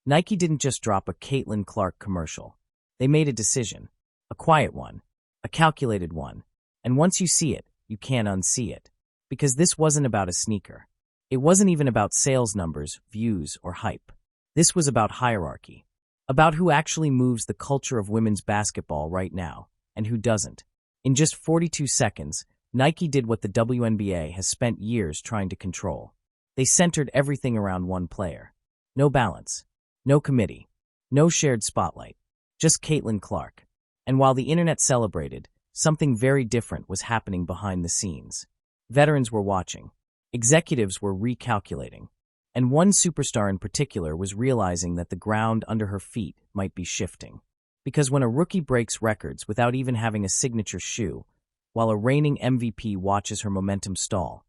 Nike didn't just drop a Caitlin Clark commercial. They made a decision. A quiet one. A calculated one. And once you see it, you can't unsee it. Because this wasn't about a sneaker. It wasn't even about sales numbers, views, or hype. This was about hierarchy. About who actually moves the culture of women's basketball right now, and who doesn't. In just 42 seconds, Nike did what the WNBA has spent years trying to control. They centered everything around one player. No balance. No committee. No shared spotlight. Just Caitlin Clark. And while the internet celebrated, something very different was happening behind the scenes. Veterans were watching. Executives were recalculating. And one superstar in particular was realizing that the ground under her feet might be shifting. Because when a rookie breaks records without even having a signature shoe, while a reigning MVP watches her momentum stall,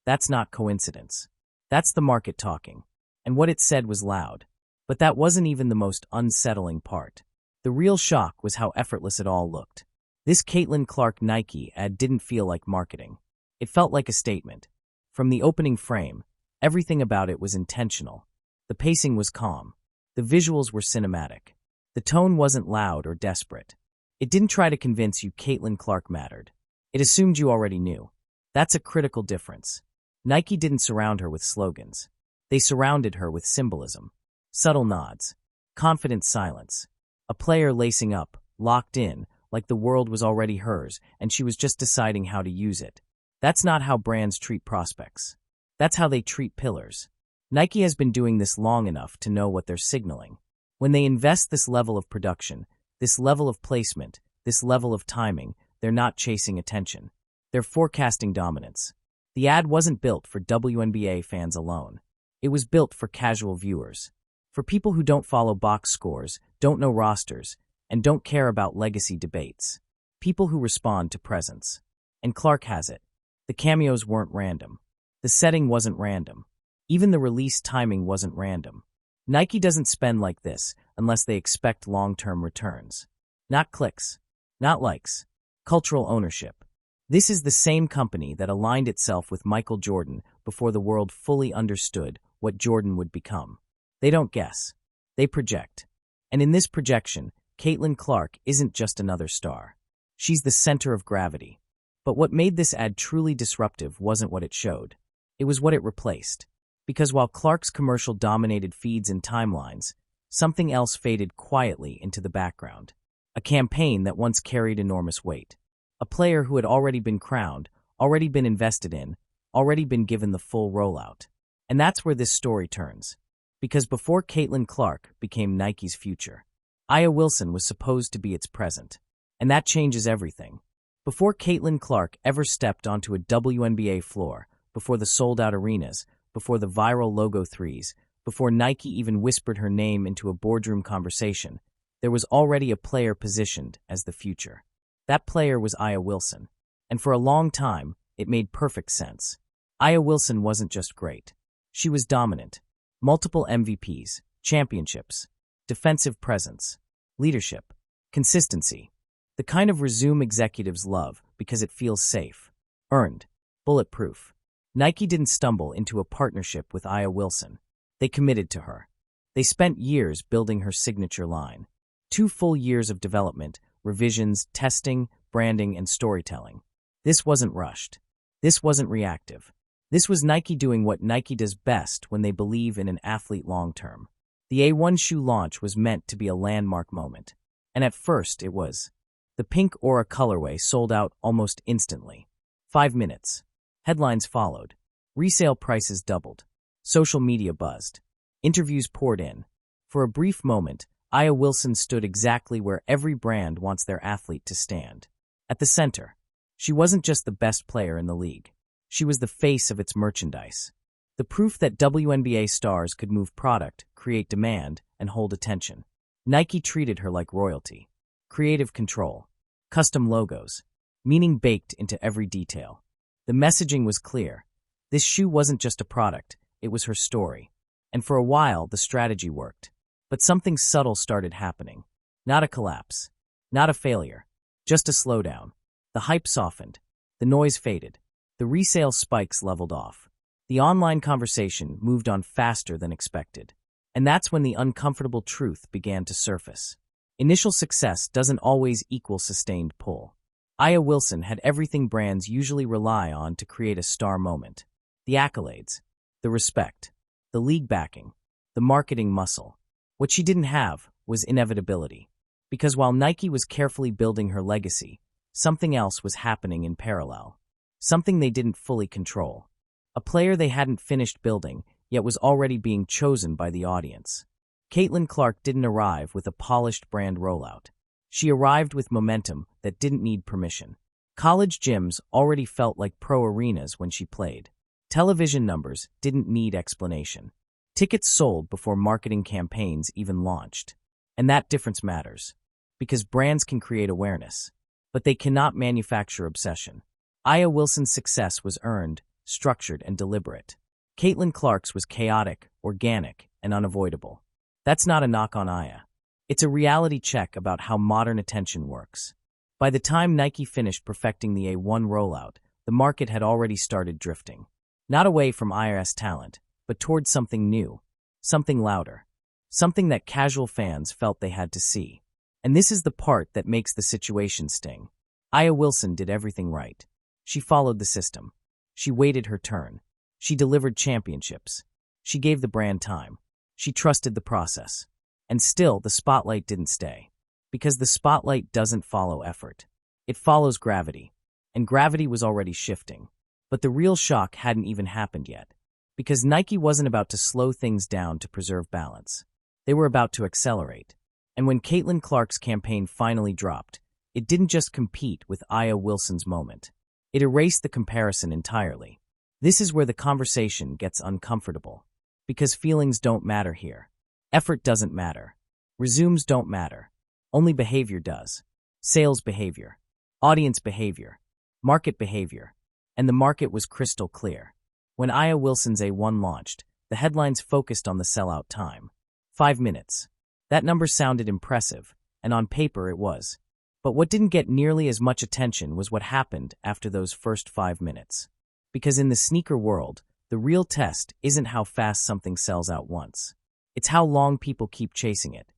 that's not coincidence. That's the market talking. And what it said was loud. But that wasn't even the most unsettling part. The real shock was how effortless it all looked. This Caitlin Clark Nike ad didn't feel like marketing. It felt like a statement. From the opening frame, everything about it was intentional. The pacing was calm. The visuals were cinematic. The tone wasn't loud or desperate. It didn't try to convince you Caitlin Clark mattered. It assumed you already knew. That's a critical difference. Nike didn't surround her with slogans. They surrounded her with symbolism. Subtle nods. Confident silence. A player lacing up, locked in, like the world was already hers and she was just deciding how to use it. That's not how brands treat prospects. That's how they treat pillars. Nike has been doing this long enough to know what they're signaling. When they invest this level of production, this level of placement, this level of timing, they're not chasing attention. They're forecasting dominance. The ad wasn't built for WNBA fans alone. It was built for casual viewers. For people who don't follow box scores, don't know rosters, and don't care about legacy debates. People who respond to presence. And Clark has it. The cameos weren't random. The setting wasn't random. Even the release timing wasn't random. Nike doesn't spend like this unless they expect long-term returns. Not clicks. Not likes. Cultural ownership. This is the same company that aligned itself with Michael Jordan before the world fully understood what Jordan would become. They don't guess. They project. And in this projection, Caitlin Clark isn't just another star. She's the center of gravity. But what made this ad truly disruptive wasn't what it showed. It was what it replaced. Because while Clark's commercial dominated feeds and timelines, something else faded quietly into the background. A campaign that once carried enormous weight. A player who had already been crowned, already been invested in, already been given the full rollout. And that's where this story turns. Because before Caitlin Clark became Nike's future, Aya Wilson was supposed to be its present. And that changes everything. Before Caitlin Clark ever stepped onto a WNBA floor, before the sold-out arenas, before the viral logo threes, before Nike even whispered her name into a boardroom conversation, there was already a player positioned as the future. That player was Aya Wilson. And for a long time, it made perfect sense. Aya Wilson wasn't just great. She was dominant. Multiple MVPs, championships, defensive presence, leadership, consistency. The kind of resume executives love because it feels safe, earned, bulletproof. Nike didn't stumble into a partnership with Aya Wilson. They committed to her. They spent years building her signature line. 2 full years of development, revisions, testing, branding, and storytelling. This wasn't rushed. This wasn't reactive. This was Nike doing what Nike does best when they believe in an athlete long-term. The A1 shoe launch was meant to be a landmark moment. And at first, it was. The pink Aura colorway sold out almost instantly. 5 minutes. Headlines followed. Resale prices doubled. Social media buzzed. Interviews poured in. For a brief moment, Aya Wilson stood exactly where every brand wants their athlete to stand. At the center. She wasn't just the best player in the league. She was the face of its merchandise. The proof that WNBA stars could move product, create demand, and hold attention. Nike treated her like royalty. Creative control. Custom logos. Meaning baked into every detail. The messaging was clear. This shoe wasn't just a product, it was her story. And for a while, the strategy worked. But something subtle started happening. Not a collapse. Not a failure. Just a slowdown. The hype softened. The noise faded. The resale spikes leveled off. The online conversation moved on faster than expected. And that's when the uncomfortable truth began to surface. Initial success doesn't always equal sustained pull. Aya Wilson had everything brands usually rely on to create a star moment. The accolades, the respect, the league backing, the marketing muscle. What she didn't have was inevitability. Because while Nike was carefully building her legacy, something else was happening in parallel. Something they didn't fully control. A player they hadn't finished building, yet was already being chosen by the audience. Caitlin Clark didn't arrive with a polished brand rollout. She arrived with momentum that didn't need permission. College gyms already felt like pro arenas when she played. Television numbers didn't need explanation. Tickets sold before marketing campaigns even launched. And that difference matters. Because brands can create awareness, but they cannot manufacture obsession. Aya Wilson's success was earned, structured, and deliberate. Caitlin Clark's was chaotic, organic, and unavoidable. That's not a knock on Aya. It's a reality check about how modern attention works. By the time Nike finished perfecting the A1 rollout, the market had already started drifting. Not away from Aya's talent, but towards something new, something louder, something that casual fans felt they had to see. And this is the part that makes the situation sting. Aya Wilson did everything right. She followed the system. She waited her turn. She delivered championships. She gave the brand time. She trusted the process. And still, the spotlight didn't stay. Because the spotlight doesn't follow effort. It follows gravity. And gravity was already shifting. But the real shock hadn't even happened yet. Because Nike wasn't about to slow things down to preserve balance. They were about to accelerate. And when Caitlin Clark's campaign finally dropped, it didn't just compete with Aya Wilson's moment. It erased the comparison entirely. This is where the conversation gets uncomfortable. Because feelings don't matter here. Effort doesn't matter. Resumes don't matter. Only behavior does. Sales behavior. Audience behavior. Market behavior. And the market was crystal clear. When Aya Wilson's A1 launched, the headlines focused on the sellout time. 5 minutes. That number sounded impressive, and on paper it was. But what didn't get nearly as much attention was what happened after those first 5 minutes. Because in the sneaker world, the real test isn't how fast something sells out once. It's how long people keep chasing it.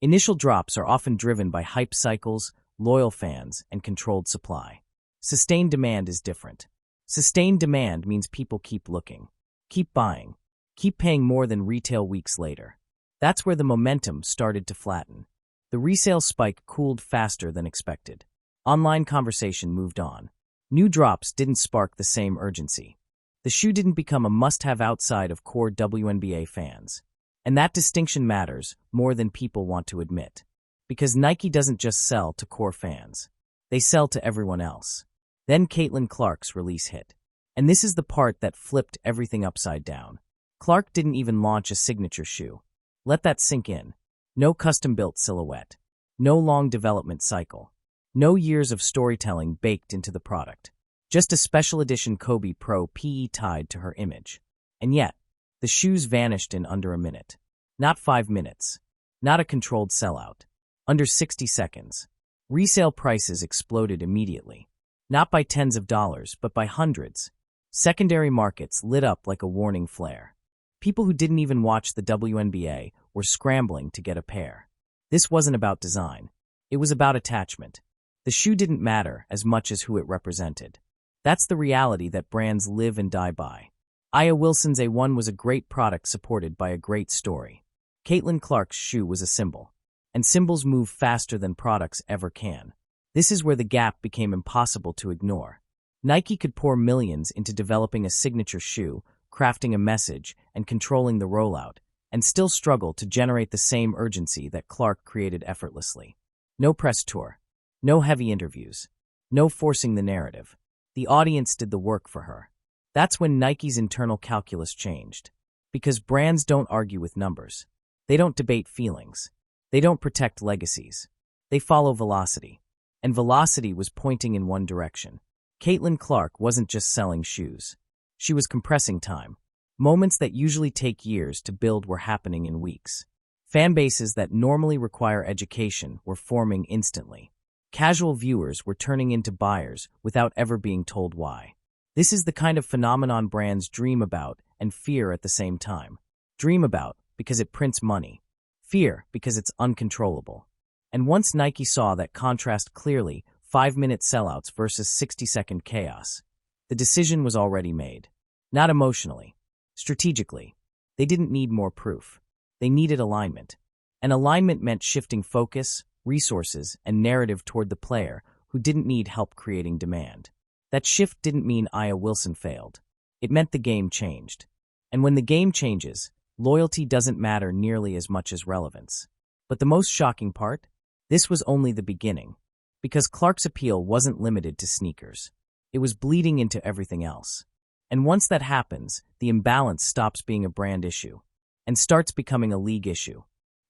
Initial drops are often driven by hype cycles, loyal fans, and controlled supply. Sustained demand is different. Sustained demand means people keep looking, keep buying, keep paying more than retail weeks later. That's where the momentum started to flatten. The resale spike cooled faster than expected. Online conversation moved on. New drops didn't spark the same urgency. The shoe didn't become a must-have outside of core WNBA fans. And that distinction matters more than people want to admit. Because Nike doesn't just sell to core fans. They sell to everyone else. Then Caitlin Clark's release hit. And this is the part that flipped everything upside down. Clark didn't even launch a signature shoe. Let that sink in. No custom-built silhouette. No long development cycle. No years of storytelling baked into the product. Just a special edition Kobe Pro PE tied to her image. And yet, the shoes vanished in under a minute. Not 5 minutes. Not a controlled sellout. Under 60 seconds. Resale prices exploded immediately. Not by tens of dollars, but by hundreds. Secondary markets lit up like a warning flare. People who didn't even watch the WNBA were scrambling to get a pair. This wasn't about design. It was about attachment. The shoe didn't matter as much as who it represented. That's the reality that brands live and die by. Aya Wilson's A1 was a great product supported by a great story. Caitlin Clark's shoe was a symbol. And symbols move faster than products ever can. This is where the gap became impossible to ignore. Nike could pour millions into developing a signature shoe, crafting a message, and controlling the rollout, and still struggle to generate the same urgency that Clark created effortlessly. No press tour. No heavy interviews. No forcing the narrative. The audience did the work for her. That's when Nike's internal calculus changed. Because brands don't argue with numbers. They don't debate feelings. They don't protect legacies. They follow velocity. And velocity was pointing in one direction. Caitlin Clark wasn't just selling shoes. She was compressing time. Moments that usually take years to build were happening in weeks. Fan bases that normally require education were forming instantly. Casual viewers were turning into buyers without ever being told why. This is the kind of phenomenon brands dream about and fear at the same time. Dream about because it prints money. Fear, because it's uncontrollable. And once Nike saw that contrast clearly, 5-minute sellouts versus 60-second chaos, the decision was already made. Not emotionally. Strategically. They didn't need more proof. They needed alignment. And alignment meant shifting focus, resources, and narrative toward the player who didn't need help creating demand. That shift didn't mean Aya Wilson failed. It meant the game changed. And when the game changes, loyalty doesn't matter nearly as much as relevance. But the most shocking part? This was only the beginning. Because Clark's appeal wasn't limited to sneakers. It was bleeding into everything else. And once that happens, the imbalance stops being a brand issue and starts becoming a league issue.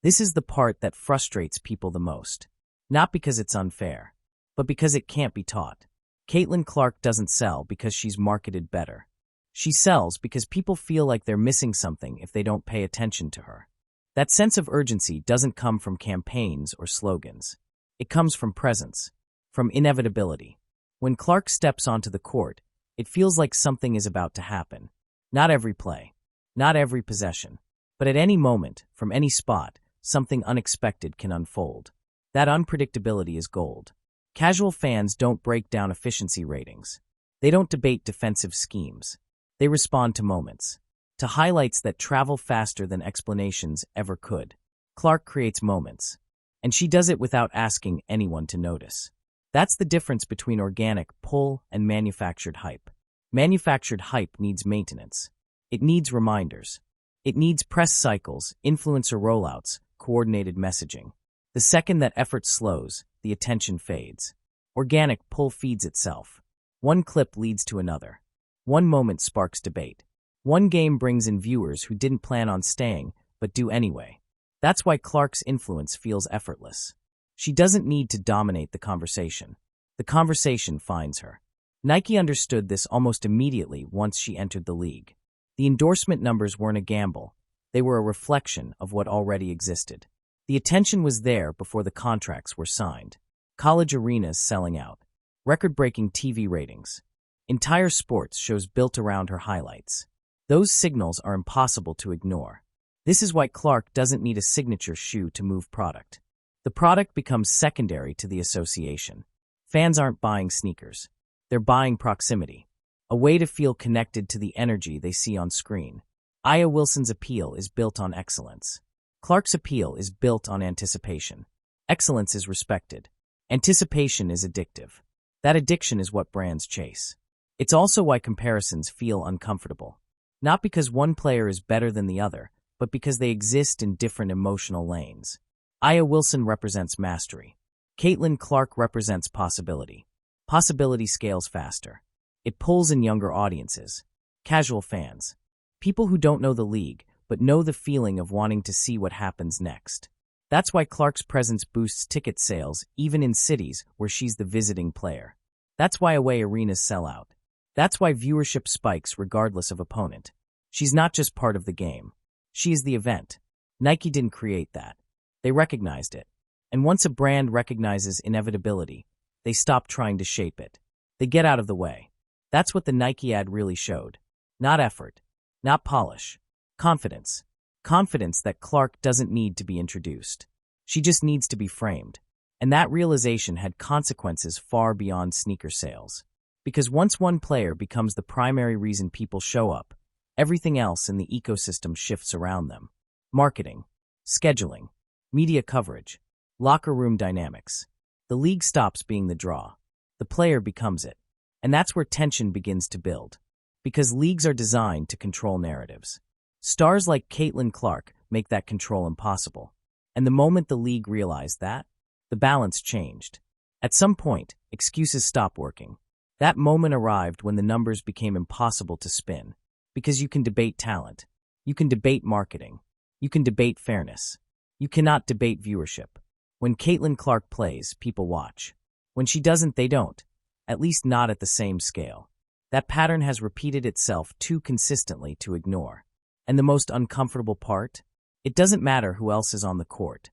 This is the part that frustrates people the most. Not because it's unfair, but because it can't be taught. Caitlin Clark doesn't sell because she's marketed better. She sells because people feel like they're missing something if they don't pay attention to her. That sense of urgency doesn't come from campaigns or slogans. It comes from presence, from inevitability. When Clark steps onto the court, it feels like something is about to happen. Not every play, not every possession, but at any moment, from any spot, something unexpected can unfold. That unpredictability is gold. Casual fans don't break down efficiency ratings. They don't debate defensive schemes. They respond to moments, to highlights that travel faster than explanations ever could. Clark creates moments, and she does it without asking anyone to notice. That's the difference between organic pull and manufactured hype. Manufactured hype needs maintenance. It needs reminders. It needs press cycles, influencer rollouts, coordinated messaging. The second that effort slows, the attention fades. Organic pull feeds itself. One clip leads to another. One moment sparks debate. One game brings in viewers who didn't plan on staying, but do anyway. That's why Clark's influence feels effortless. She doesn't need to dominate the conversation. The conversation finds her. Nike understood this almost immediately once she entered the league. The endorsement numbers weren't a gamble. They were a reflection of what already existed. The attention was there before the contracts were signed. College arenas selling out. Record-breaking TV ratings. Entire sports shows built around her highlights. Those signals are impossible to ignore. This is why Clark doesn't need a signature shoe to move product. The product becomes secondary to the association. Fans aren't buying sneakers. They're buying proximity. A way to feel connected to the energy they see on screen. Aya Wilson's appeal is built on excellence. Clark's appeal is built on anticipation. Excellence is respected. Anticipation is addictive. That addiction is what brands chase. It's also why comparisons feel uncomfortable. Not because one player is better than the other, but because they exist in different emotional lanes. Aya Wilson represents mastery. Caitlin Clark represents possibility. Possibility scales faster. It pulls in younger audiences. Casual fans. People who don't know the league, but know the feeling of wanting to see what happens next. That's why Clark's presence boosts ticket sales even in cities where she's the visiting player. That's why away arenas sell out. That's why viewership spikes regardless of opponent. She's not just part of the game. She is the event. Nike didn't create that. They recognized it. And once a brand recognizes inevitability, they stop trying to shape it. They get out of the way. That's what the Nike ad really showed. Not effort. Not polish. Confidence. Confidence that Clark doesn't need to be introduced. She just needs to be framed. And that realization had consequences far beyond sneaker sales. Because once one player becomes the primary reason people show up, everything else in the ecosystem shifts around them. Marketing, scheduling, media coverage, locker room dynamics. The league stops being the draw. The player becomes it. And that's where tension begins to build. Because leagues are designed to control narratives. Stars like Caitlin Clark make that control impossible. And the moment the league realized that, the balance changed. At some point, excuses stopped working. That moment arrived when the numbers became impossible to spin. Because you can debate talent. You can debate marketing. You can debate fairness. You cannot debate viewership. When Caitlin Clark plays, people watch. When she doesn't, they don't. At least not at the same scale. That pattern has repeated itself too consistently to ignore. And the most uncomfortable part? It doesn't matter who else is on the court.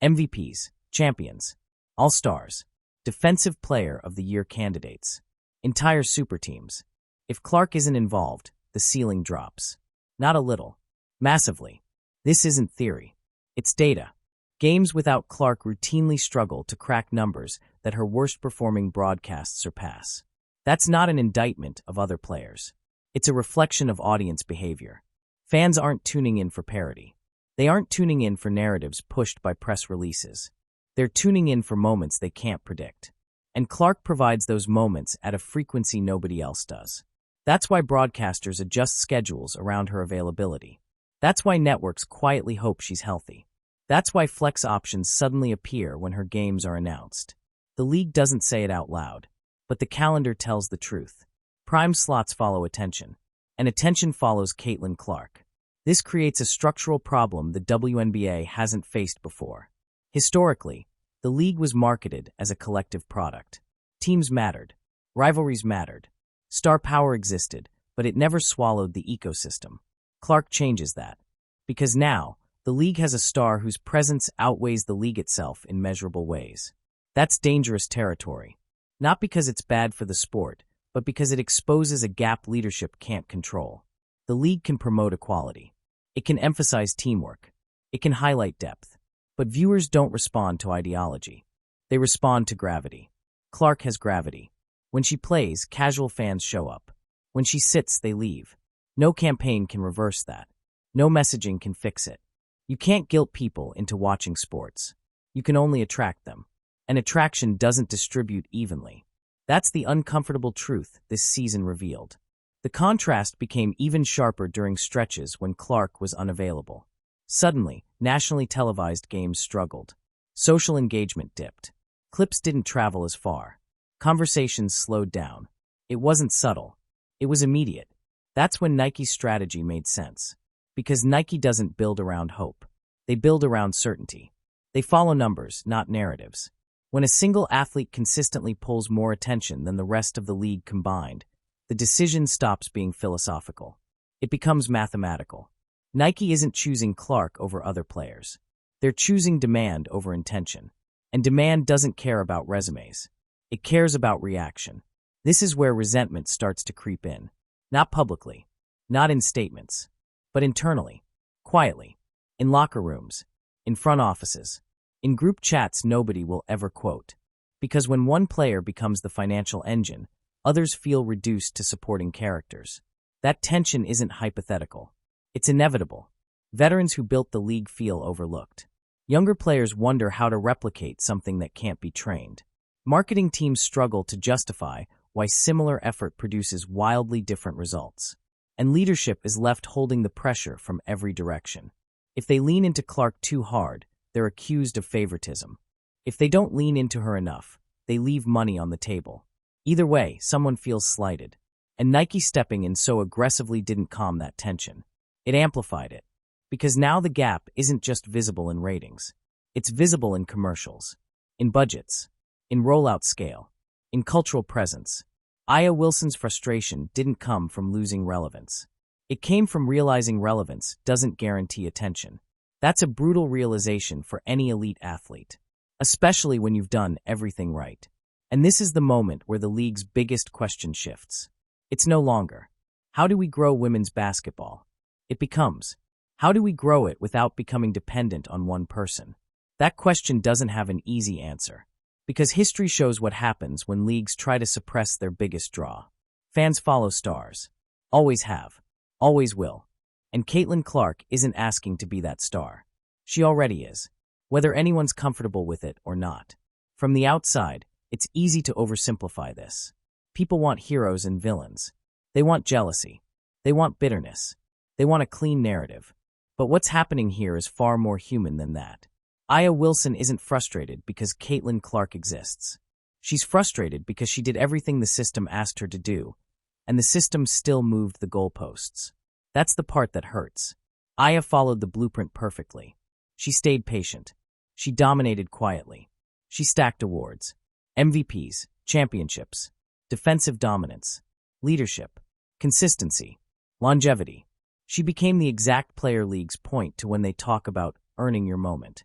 MVPs, champions, all-stars, defensive player of the year candidates, entire super teams. If Clark isn't involved, the ceiling drops. Not a little. Massively. This isn't theory. It's data. Games without Clark routinely struggle to crack numbers that her worst-performing broadcasts surpass. That's not an indictment of other players. It's a reflection of audience behavior. Fans aren't tuning in for parody. They aren't tuning in for narratives pushed by press releases. They're tuning in for moments they can't predict. And Clark provides those moments at a frequency nobody else does. That's why broadcasters adjust schedules around her availability. That's why networks quietly hope she's healthy. That's why flex options suddenly appear when her games are announced. The league doesn't say it out loud, but the calendar tells the truth. Prime slots follow attention, and attention follows Caitlin Clark. This creates a structural problem the WNBA hasn't faced before. Historically, the league was marketed as a collective product. Teams mattered. Rivalries mattered. Star power existed, but it never swallowed the ecosystem. Clark changes that. Because now, the league has a star whose presence outweighs the league itself in measurable ways. That's dangerous territory. Not because it's bad for the sport, but because it exposes a gap leadership can't control. The league can promote equality. It can emphasize teamwork. It can highlight depth. But viewers don't respond to ideology. They respond to gravity. Clark has gravity. When she plays, casual fans show up. When she sits, they leave. No campaign can reverse that. No messaging can fix it. You can't guilt people into watching sports. You can only attract them. And attraction doesn't distribute evenly. That's the uncomfortable truth this season revealed. The contrast became even sharper during stretches when Clark was unavailable. Suddenly, nationally televised games struggled. Social engagement dipped. Clips didn't travel as far. Conversations slowed down. It wasn't subtle. It was immediate. That's when Nike's strategy made sense. Because Nike doesn't build around hope. They build around certainty. They follow numbers, not narratives. When a single athlete consistently pulls more attention than the rest of the league combined, the decision stops being philosophical. It becomes mathematical. Nike isn't choosing Clark over other players. They're choosing demand over intention. And demand doesn't care about resumes. It cares about reaction. This is where resentment starts to creep in. Not publicly, not in statements, but internally, quietly, in locker rooms, in front offices, in group chats nobody will ever quote. Because when one player becomes the financial engine, others feel reduced to supporting characters. That tension isn't hypothetical. It's inevitable. Veterans who built the league feel overlooked. Younger players wonder how to replicate something that can't be trained. Marketing teams struggle to justify why similar effort produces wildly different results. And leadership is left holding the pressure from every direction. If they lean into Clark too hard, they're accused of favoritism. If they don't lean into her enough, they leave money on the table. Either way, someone feels slighted. And Nike stepping in so aggressively didn't calm that tension. It amplified it. Because now the gap isn't just visible in ratings. It's visible in commercials, in budgets, in rollout scale, in cultural presence. Aya Wilson's frustration didn't come from losing relevance. It came from realizing relevance doesn't guarantee attention. That's a brutal realization for any elite athlete, especially when you've done everything right. And this is the moment where the league's biggest question shifts. It's no longer, how do we grow women's basketball? It becomes, how do we grow it without becoming dependent on one person? That question doesn't have an easy answer. Because history shows what happens when leagues try to suppress their biggest draw. Fans follow stars. Always have. Always will. And Caitlin Clark isn't asking to be that star. She already is. Whether anyone's comfortable with it or not. From the outside, it's easy to oversimplify this. People want heroes and villains. They want jealousy. They want bitterness. They want a clean narrative. But what's happening here is far more human than that. Aya Wilson isn't frustrated because Caitlin Clark exists. She's frustrated because she did everything the system asked her to do, and the system still moved the goalposts. That's the part that hurts. Aya followed the blueprint perfectly. She stayed patient. She dominated quietly. She stacked awards. MVPs, championships, defensive dominance, leadership, consistency, longevity. She became the exact player leagues point to when they talk about earning your moment.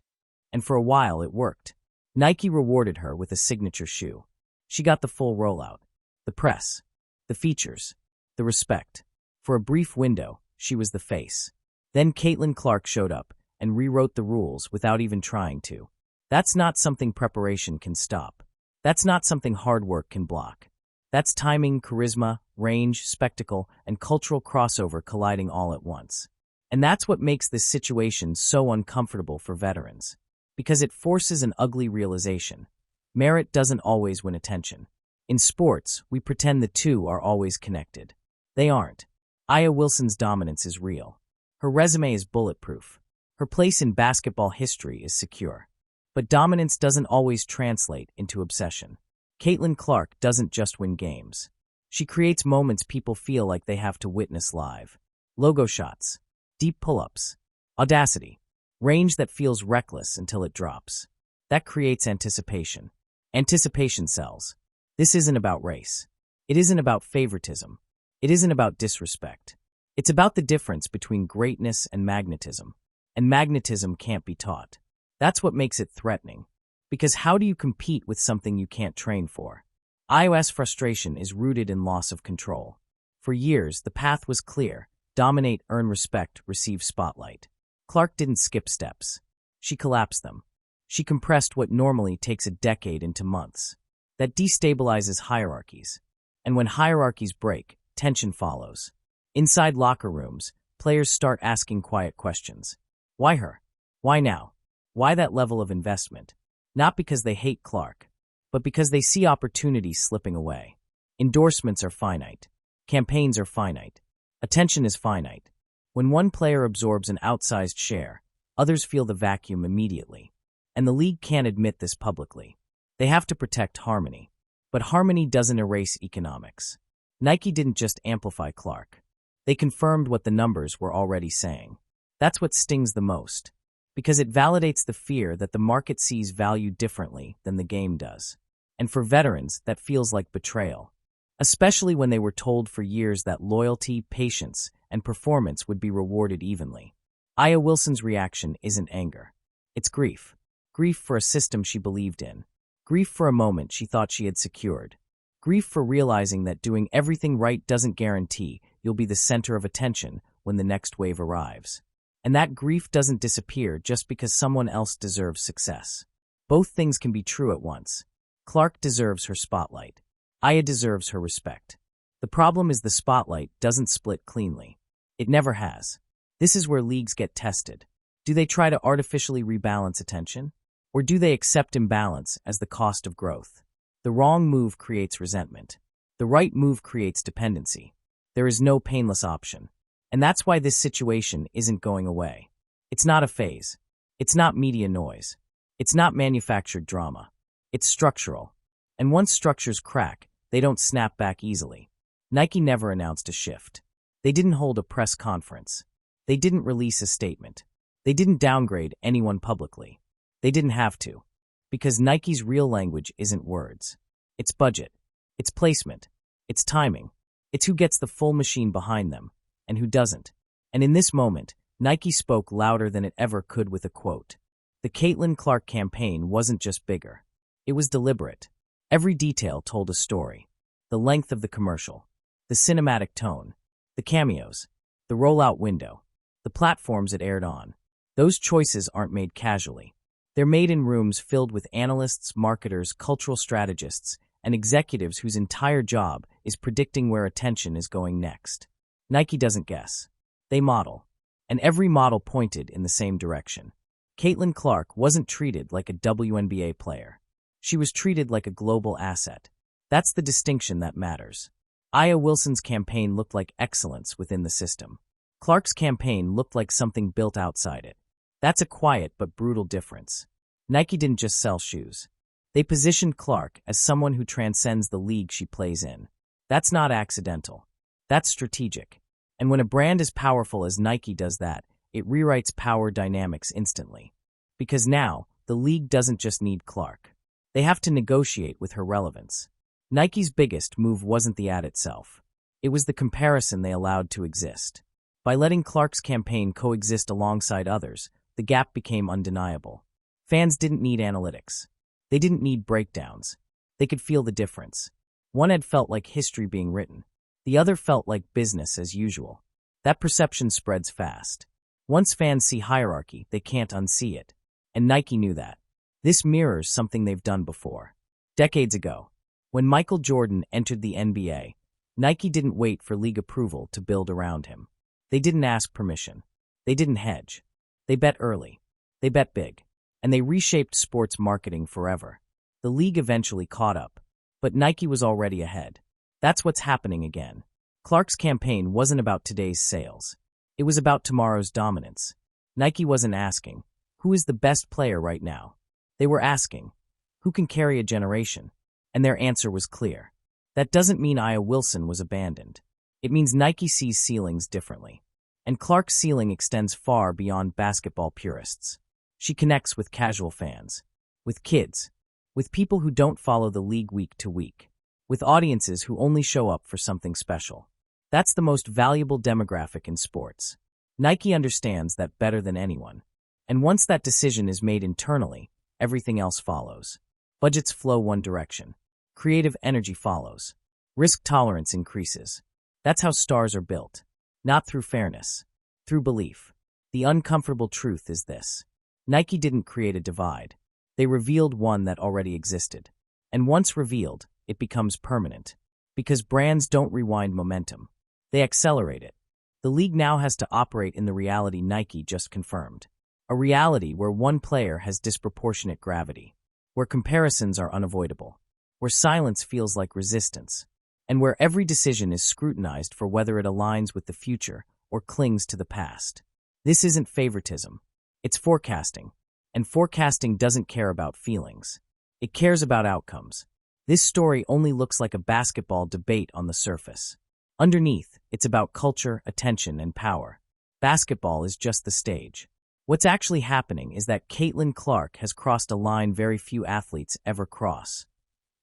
And for a while it worked. Nike rewarded her with a signature shoe. She got the full rollout, the press, the features, the respect. For a brief window, she was the face. Then Caitlin Clark showed up and rewrote the rules without even trying to. That's not something preparation can stop. That's not something hard work can block. That's timing, charisma, range, spectacle, and cultural crossover colliding all at once. And that's what makes this situation so uncomfortable for veterans. Because it forces an ugly realization. Merit doesn't always win attention. In sports, we pretend the two are always connected. They aren't. Aya Wilson's dominance is real. Her resume is bulletproof. Her place in basketball history is secure. But dominance doesn't always translate into obsession. Caitlin Clark doesn't just win games. She creates moments people feel like they have to witness live. Logo shots, deep pull-ups, audacity, range that feels reckless until it drops. That creates anticipation. Anticipation sells. This isn't about race. It isn't about favoritism. It isn't about disrespect. It's about the difference between greatness and magnetism. And magnetism can't be taught. That's what makes it threatening. Because how do you compete with something you can't train for? Aya's frustration is rooted in loss of control. For years, the path was clear. Dominate, earn respect, receive spotlight. Clark didn't skip steps. She collapsed them. She compressed what normally takes a decade into months. That destabilizes hierarchies. And when hierarchies break, tension follows. Inside locker rooms, players start asking quiet questions. Why her? Why now? Why that level of investment? Not because they hate Clark, but because they see opportunities slipping away. Endorsements are finite. Campaigns are finite. Attention is finite. When one player absorbs an outsized share, others feel the vacuum immediately. And the league can't admit this publicly. They have to protect harmony. But harmony doesn't erase economics. Nike didn't just amplify Clark. They confirmed what the numbers were already saying. That's what stings the most. Because it validates the fear that the market sees value differently than the game does. And for veterans, that feels like betrayal. Especially when they were told for years that loyalty, patience, and performance would be rewarded evenly. Aya Wilson's reaction isn't anger. It's grief. Grief for a system she believed in. Grief for a moment she thought she had secured. Grief for realizing that doing everything right doesn't guarantee you'll be the center of attention when the next wave arrives. And that grief doesn't disappear just because someone else deserves success. Both things can be true at once. Clark deserves her spotlight. Aya deserves her respect. The problem is the spotlight doesn't split cleanly. It never has. This is where leagues get tested. Do they try to artificially rebalance attention? Or do they accept imbalance as the cost of growth? The wrong move creates resentment. The right move creates dependency. There is no painless option. And that's why this situation isn't going away. It's not a phase. It's not media noise. It's not manufactured drama. It's structural. And once structures crack, they don't snap back easily. Nike never announced a shift. They didn't hold a press conference. They didn't release a statement. They didn't downgrade anyone publicly. They didn't have to. Because Nike's real language isn't words. It's budget. It's placement. It's timing. It's who gets the full machine behind them. And who doesn't. And in this moment, Nike spoke louder than it ever could with a quote. The Caitlin Clark campaign wasn't just bigger. It was deliberate. Every detail told a story. The length of the commercial. The cinematic tone. The cameos. The rollout window. The platforms it aired on. Those choices aren't made casually. They're made in rooms filled with analysts, marketers, cultural strategists, and executives whose entire job is predicting where attention is going next. Nike doesn't guess. They model. And every model pointed in the same direction. Caitlin Clark wasn't treated like a WNBA player. She was treated like a global asset. That's the distinction that matters. Aya Wilson's campaign looked like excellence within the system. Clark's campaign looked like something built outside it. That's a quiet but brutal difference. Nike didn't just sell shoes. They positioned Clark as someone who transcends the league she plays in. That's not accidental. That's strategic. And when a brand as powerful as Nike does that, it rewrites power dynamics instantly. Because now, the league doesn't just need Clark. They have to negotiate with her relevance. Nike's biggest move wasn't the ad itself. It was the comparison they allowed to exist. By letting Clark's campaign coexist alongside others, the gap became undeniable. Fans didn't need analytics. They didn't need breakdowns. They could feel the difference. One ad felt like history being written. The other felt like business as usual. That perception spreads fast. Once fans see hierarchy, they can't unsee it. And Nike knew that. This mirrors something they've done before. Decades ago, when Michael Jordan entered the NBA, Nike didn't wait for league approval to build around him. They didn't ask permission. They didn't hedge. They bet early. They bet big. And they reshaped sports marketing forever. The league eventually caught up, but Nike was already ahead. That's what's happening again. Clark's campaign wasn't about today's sales. It was about tomorrow's dominance. Nike wasn't asking, who is the best player right now? They were asking, who can carry a generation? And their answer was clear. That doesn't mean Aya Wilson was abandoned. It means Nike sees ceilings differently. And Clark's ceiling extends far beyond basketball purists. She connects with casual fans, with kids, with people who don't follow the league week to week, with audiences who only show up for something special. That's the most valuable demographic in sports. Nike understands that better than anyone. And once that decision is made internally, everything else follows. Budgets flow one direction. Creative energy follows. Risk tolerance increases. That's how stars are built. Not through fairness, through belief. The uncomfortable truth is this. Nike didn't create a divide. They revealed one that already existed. And once revealed, it becomes permanent. Because brands don't rewind momentum. They accelerate it. The league now has to operate in the reality Nike just confirmed. A reality where one player has disproportionate gravity. Where comparisons are unavoidable. Where silence feels like resistance. And where every decision is scrutinized for whether it aligns with the future or clings to the past. This isn't favoritism. It's forecasting. And forecasting doesn't care about feelings. It cares about outcomes. This story only looks like a basketball debate on the surface. Underneath, it's about culture, attention, and power. Basketball is just the stage. What's actually happening is that Caitlin Clark has crossed a line very few athletes ever cross.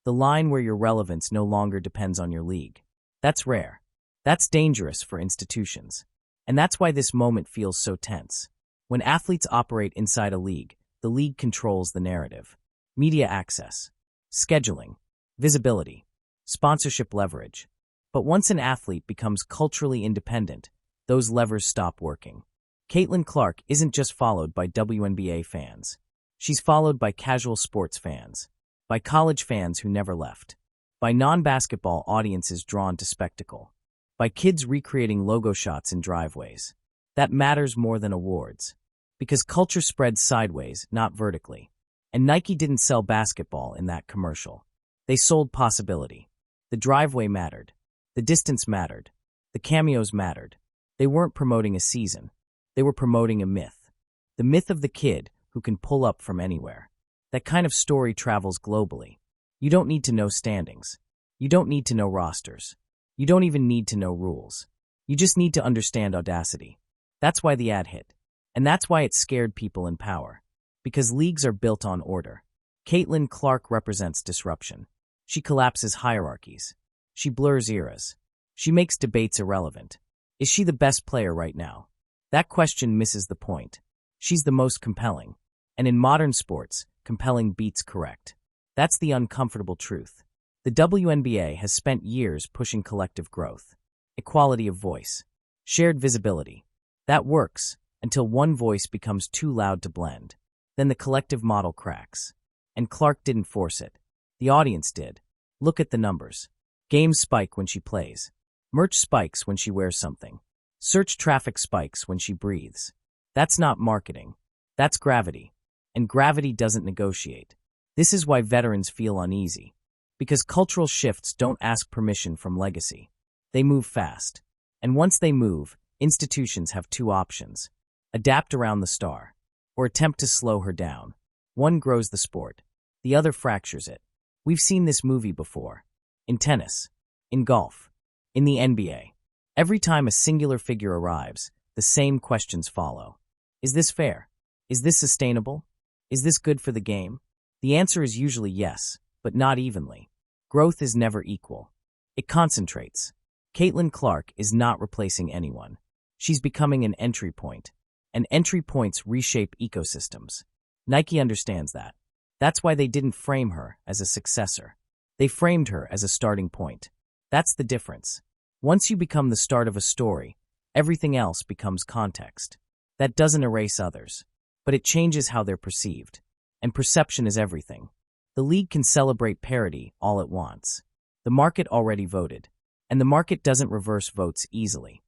The line where your relevance no longer depends on your league. That's rare. That's dangerous for institutions. And that's why this moment feels so tense. When athletes operate inside a league, the league controls the narrative. Media access, scheduling, visibility, sponsorship leverage. But once an athlete becomes culturally independent, those levers stop working. Caitlin Clark isn't just followed by WNBA fans. She's followed by casual sports fans, by college fans who never left, by non-basketball audiences drawn to spectacle, by kids recreating logo shots in driveways. That matters more than awards. Because culture spreads sideways, not vertically. And Nike didn't sell basketball in that commercial. They sold possibility. The driveway mattered. The distance mattered. The cameos mattered. They weren't promoting a season. They were promoting a myth. The myth of the kid who can pull up from anywhere. That kind of story travels globally. You don't need to know standings. You don't need to know rosters. You don't even need to know rules. You just need to understand audacity. That's why the ad hit. And that's why it scared people in power. Because leagues are built on order. Caitlin Clark represents disruption. She collapses hierarchies. She blurs eras. She makes debates irrelevant. Is she the best player right now? That question misses the point. She's the most compelling. And in modern sports, compelling beats correct. That's the uncomfortable truth. The WNBA has spent years pushing collective growth. Equality of voice. Shared visibility. That works until one voice becomes too loud to blend. Then the collective model cracks. And Clark didn't force it. The audience did. Look at the numbers. Games spike when she plays. Merch spikes when she wears something. Search traffic spikes when she breathes. That's not marketing. That's gravity. And gravity doesn't negotiate. This is why veterans feel uneasy. Because cultural shifts don't ask permission from legacy. They move fast. And once they move, institutions have two options. Adapt around the star, or attempt to slow her down. One grows the sport. The other fractures it. We've seen this movie before. In tennis. In golf. In the NBA. Every time a singular figure arrives, the same questions follow. Is this fair? Is this sustainable? Is this good for the game? The answer is usually yes, but not evenly. Growth is never equal. It concentrates. Caitlin Clark is not replacing anyone. She's becoming an entry point. And entry points reshape ecosystems. Nike understands that. That's why they didn't frame her as a successor. They framed her as a starting point. That's the difference. Once you become the start of a story, everything else becomes context. That doesn't erase others, but it changes how they're perceived. And perception is everything. The league can celebrate parity all it wants. The market already voted, and the market doesn't reverse votes easily.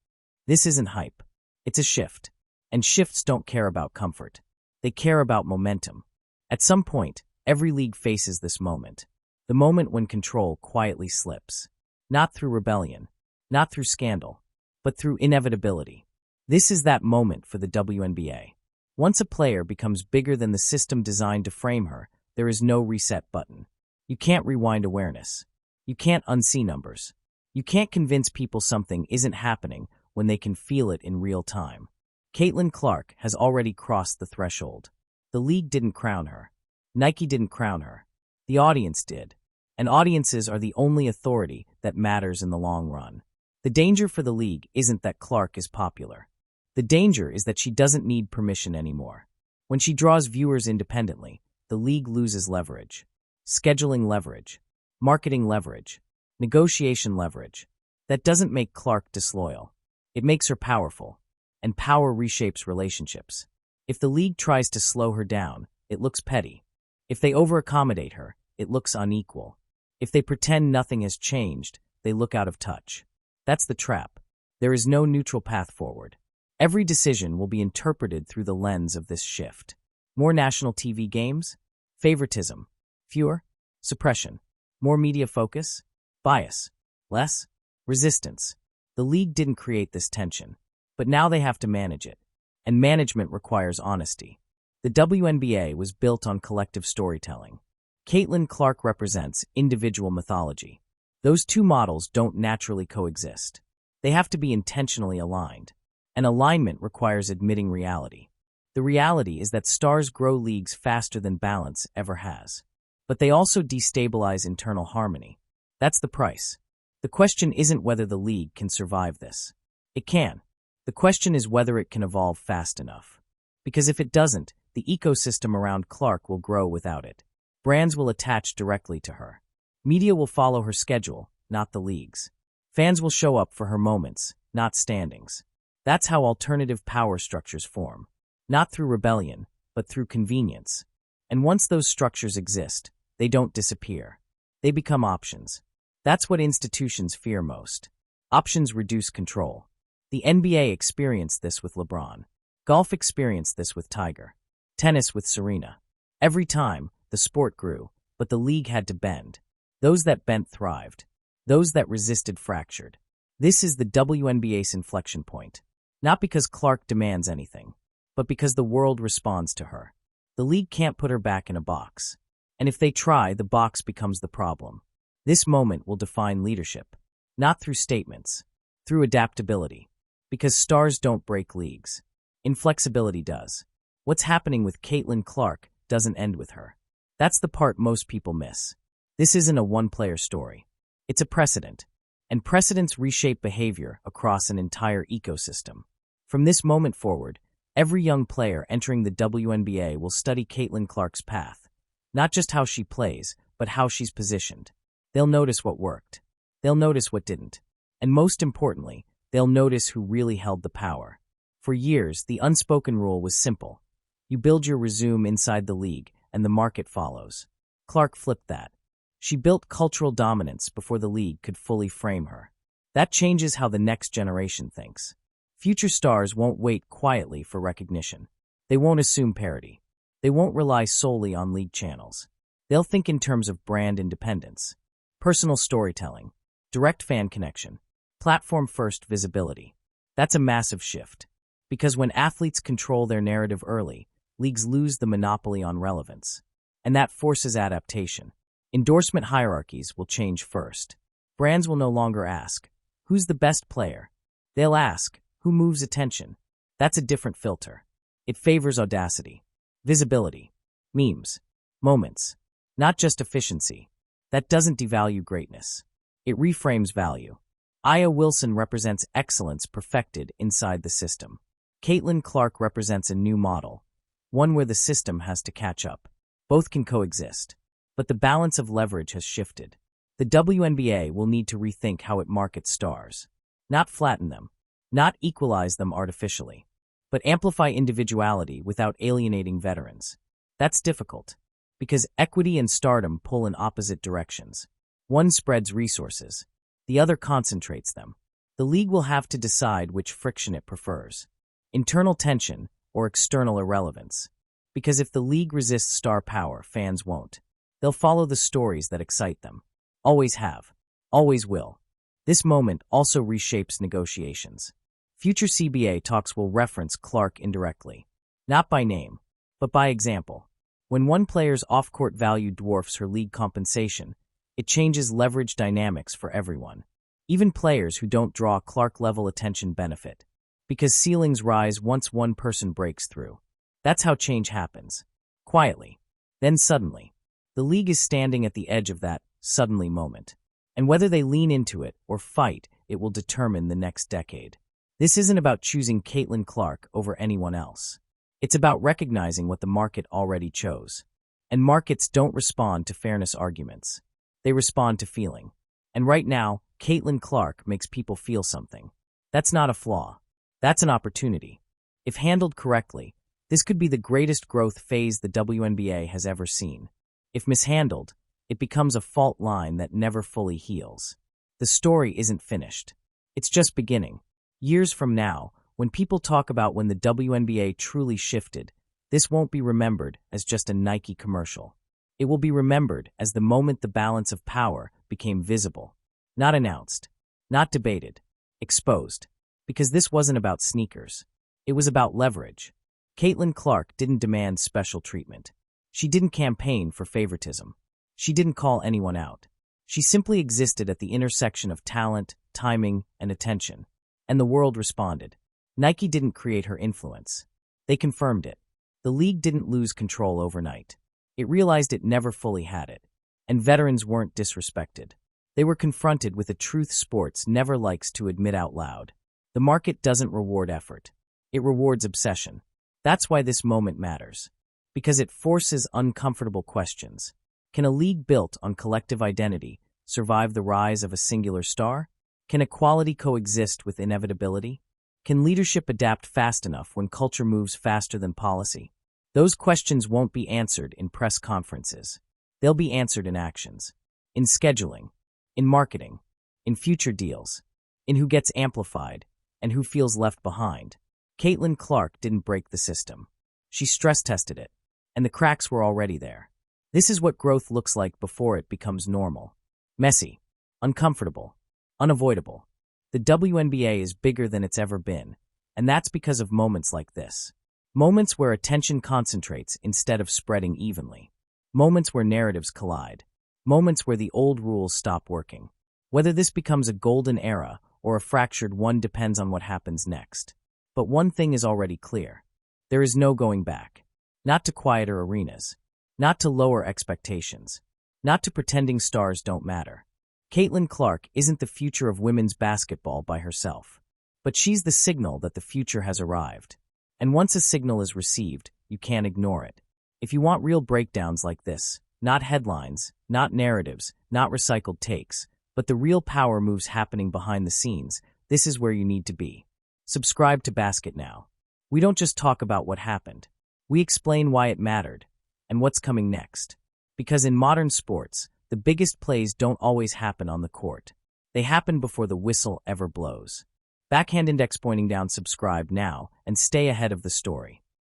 This isn't hype. It's a shift. And shifts don't care about comfort. They care about momentum. At some point, every league faces this moment. The moment when control quietly slips. Not through rebellion, not through scandal, but through inevitability. This is that moment for the WNBA. Once a player becomes bigger than the system designed to frame her, there is no reset button. You can't rewind awareness. You can't unsee numbers. You can't convince people something isn't happening when they can feel it in real time. Caitlin Clark has already crossed the threshold. The league didn't crown her. Nike didn't crown her. The audience did. And audiences are the only authority that matters in the long run. The danger for the league isn't that Clark is popular. The danger is that she doesn't need permission anymore. When she draws viewers independently, the league loses leverage. Scheduling leverage. Marketing leverage. Negotiation leverage. That doesn't make Clark disloyal. It makes her powerful. And power reshapes relationships. If the league tries to slow her down, it looks petty. If they over-accommodate her, it looks unequal. If they pretend nothing has changed, they look out of touch. That's the trap. There is no neutral path forward. Every decision will be interpreted through the lens of this shift. More national TV games? Favoritism. Fewer? Suppression. More media focus? Bias. Less? Resistance. The league didn't create this tension, but now they have to manage it. And management requires honesty. The WNBA was built on collective storytelling. Caitlin Clark represents individual mythology. Those two models don't naturally coexist. They have to be intentionally aligned. And alignment requires admitting reality. The reality is that stars grow leagues faster than balance ever has. But they also destabilize internal harmony. That's the price. The question isn't whether the league can survive this. It can. The question is whether it can evolve fast enough. Because if it doesn't, the ecosystem around Clark will grow without it. Brands will attach directly to her. Media will follow her schedule, not the league's. Fans will show up for her moments, not standings. That's how alternative power structures form. Not through rebellion, but through convenience. And once those structures exist, they don't disappear. They become options. That's what institutions fear most. Options reduce control. The NBA experienced this with LeBron. Golf experienced this with Tiger. Tennis with Serena. Every time, the sport grew, but the league had to bend. Those that bent thrived. Those that resisted fractured. This is the WNBA's inflection point. Not because Clark demands anything, but because the world responds to her. The league can't put her back in a box. And if they try, the box becomes the problem. This moment will define leadership. Not through statements, through adaptability. Because stars don't break leagues. Inflexibility does. What's happening with Caitlin Clark doesn't end with her. That's the part most people miss. This isn't a one-player story. It's a precedent. And precedents reshape behavior across an entire ecosystem. From this moment forward, every young player entering the WNBA will study Caitlin Clark's path. Not just how she plays, but how she's positioned. They'll notice what worked. They'll notice what didn't. And most importantly, they'll notice who really held the power. For years, the unspoken rule was simple. You build your resume inside the league, and the market follows. Clark flipped that. She built cultural dominance before the league could fully frame her. That changes how the next generation thinks. Future stars won't wait quietly for recognition. They won't assume parity. They won't rely solely on league channels. They'll think in terms of brand independence, personal storytelling, direct fan connection, platform-first visibility. That's a massive shift. Because when athletes control their narrative early, leagues lose the monopoly on relevance. And that forces adaptation. Endorsement hierarchies will change first. Brands will no longer ask, who's the best player? They'll ask, who moves attention? That's a different filter. It favors audacity, visibility, memes, moments, not just efficiency. That doesn't devalue greatness. It reframes value. Aya Wilson represents excellence perfected inside the system. Caitlin Clark represents a new model, one where the system has to catch up. Both can coexist. But the balance of leverage has shifted. The WNBA will need to rethink how it markets stars. Not flatten them. Not equalize them artificially. but amplify individuality without alienating veterans. That's difficult, because equity and stardom pull in opposite directions. One spreads resources, the other concentrates them. The league will have to decide which friction it prefers, internal tension or external irrelevance. Because if the league resists star power, fans won't. They'll follow the stories that excite them. Always have. Always will. This moment also reshapes negotiations. Future CBA talks will reference Clark indirectly. Not by name, but by example. When one player's off-court value dwarfs her league compensation, it changes leverage dynamics for everyone. Even players who don't draw Clark-level attention benefit, because ceilings rise once one person breaks through. That's how change happens. Quietly. Then suddenly. The league is standing at the edge of that suddenly moment. And whether they lean into it or fight, it will determine the next decade. This isn't about choosing Caitlin Clark over anyone else. It's about recognizing what the market already chose. And markets don't respond to fairness arguments. They respond to feeling. And right now, Caitlin Clark makes people feel something. That's not a flaw. That's an opportunity. If handled correctly, this could be the greatest growth phase the WNBA has ever seen. If mishandled, it becomes a fault line that never fully heals. The story isn't finished. It's just beginning. Years from now, when people talk about when the WNBA truly shifted, this won't be remembered as just a Nike commercial. It will be remembered as the moment the balance of power became visible. Not announced, not debated, exposed. Because this wasn't about sneakers. It was about leverage. Caitlin Clark didn't demand special treatment. She didn't campaign for favoritism. She didn't call anyone out. She simply existed at the intersection of talent, timing, and attention. And the world responded. Nike didn't create her influence. They confirmed it. The league didn't lose control overnight. It realized it never fully had it. And veterans weren't disrespected. They were confronted with a truth sports never likes to admit out loud. The market doesn't reward effort. It rewards obsession. That's why this moment matters. Because it forces uncomfortable questions. Can a league built on collective identity survive the rise of a singular star? Can equality coexist with inevitability? Can leadership adapt fast enough when culture moves faster than policy? Those questions won't be answered in press conferences. They'll be answered in actions. In scheduling. In marketing. In future deals. In who gets amplified and who feels left behind. Caitlin Clark didn't break the system. She stress-tested it, and the cracks were already there. This is what growth looks like before it becomes normal. Messy, uncomfortable, unavoidable. The WNBA is bigger than it's ever been, and that's because of moments like this. Moments where attention concentrates instead of spreading evenly. Moments where narratives collide. Moments where the old rules stop working. Whether this becomes a golden era or a fractured one depends on what happens next. But one thing is already clear. There is no going back. Not to quieter arenas. Not to lower expectations. Not to pretending stars don't matter. Caitlin Clark isn't the future of women's basketball by herself. But she's the signal that the future has arrived. And once a signal is received, you can't ignore it. If you want real breakdowns like this, not headlines, not narratives, not recycled takes, but the real power moves happening behind the scenes, this is where you need to be. Subscribe to Basket Now. We don't just talk about what happened. We explain why it mattered and what's coming next. Because in modern sports, the biggest plays don't always happen on the court. They happen before the whistle ever blows. Backhand index pointing down, subscribe now and stay ahead of the story.